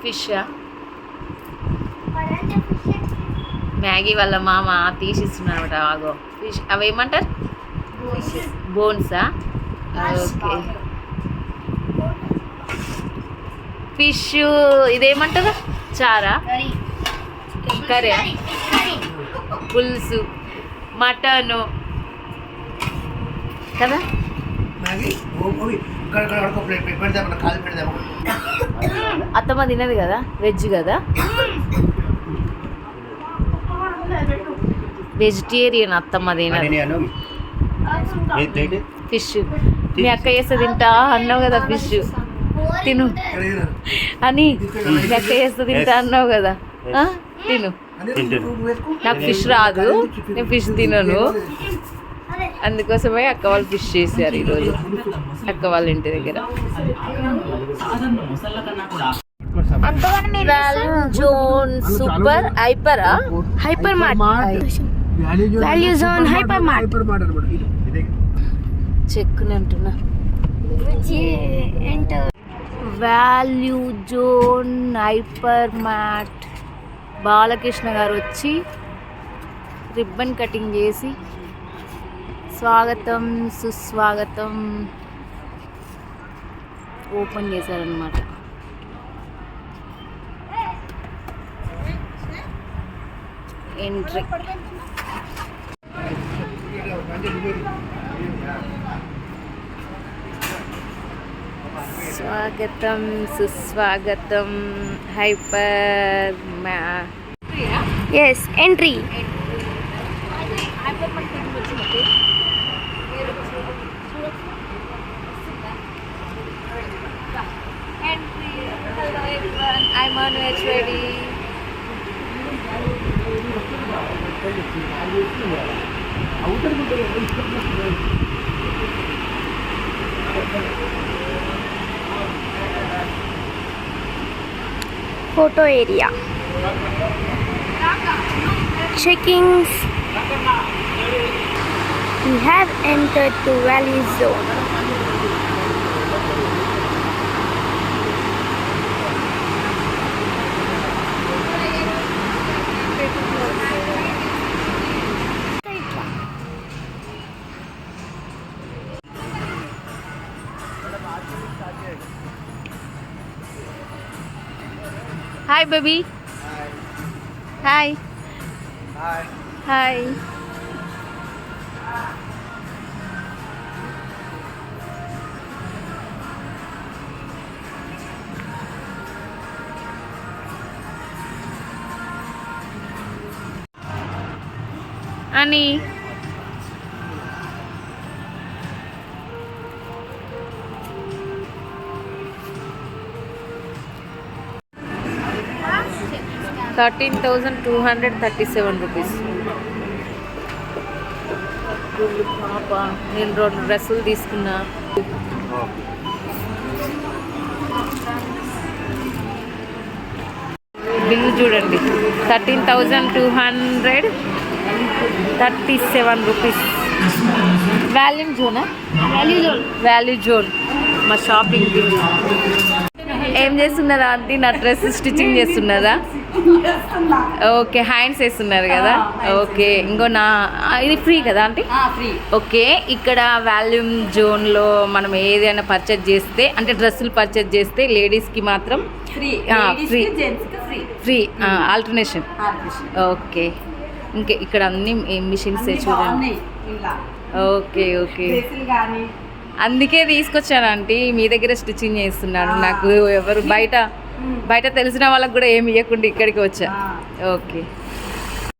Fish Maggi వాళ్ళ మామ తీసిస్తున్నారన్నమాట. ఆగో ఫిష్ అవి ఏమంటారు? బోన్సా? ఓకే. ఫిష్ ఇదేమంటారు? చారా, కర్రీ, పులుసు, మటను కదా. అత్తమ్మ తినదు కదా, వెజ్ కదా, వెజిటేరియన్. అత్తమ్మ తినదు ఫిష్. మీ అక్క చేస్తే తింటా అన్నావు కదా ఫిష్, తిను అని. మీ అక్క చేస్తే తింటా అన్నావు కదా, తిను. నాకు ఫిష్ రాదు, నేను ఫిష్ తినను, అందుకోసమే అక్క వాళ్ళు ఫిష్ చేశారు ఈరోజు అక్క వాళ్ళ ఇంటి దగ్గర. జోన్ సూపర్ హైపరా, hyper mart, value zone hyper mart. చెక్కుని అంటున్నా. Value zone hyper mart. Balakrishna గారు వచ్చి రిబ్బన్ కటింగ్ చేసి స్వాగతం సుస్వాగతం ఓపెన్ చేశారనమాట. ఎంట్రీ. స్వాగతం సుస్వాగతం hyper S entry. I'm on HYD. Photo area. Checkings. We have entered the Valley Zone. Hi baby. Hi. Hi. Ani. ₹13,237. పాప నేను 2 డ్రెస్సులు తీసుకున్నా. బిల్లు చూడండి, ₹13,237. వాల్యూ జోనా? Value zone. మా షాపింగ్ బిల్. ఏం చేస్తున్నారా ఆంటీ? నా డ్రెస్ స్టిచ్చింగ్ చేస్తున్నారా? ఓకే, హ్యాండ్స్ వేస్తున్నారు కదా. ఓకే, ఇంకో ఇది ఫ్రీ కదా ఆంటీ? ఫ్రీ. ఓకే, ఇక్కడ వాల్యూమ్ జోన్లో మనం ఏదైనా పర్చేజ్ చేస్తే, అంటే డ్రెస్సులు పర్చేజ్ చేస్తే లేడీస్కి మాత్రం ఫ్రీ, ఫ్రీ ఆల్టర్నేషన్. ఓకే, ఇంకా ఇక్కడ అన్ని మిషన్స్ చూడండి. ఓకే ఓకే, అందుకే తీసుకొచ్చాను ఆంటీ, మీ దగ్గర స్టిచ్చింగ్ చేస్తున్నాను. నాకు ఎవరు బయట తెలిసిన వాళ్ళకి కూడా ఏమి ఇవ్వకుండా ఇక్కడికి వచ్చా. ఓకే.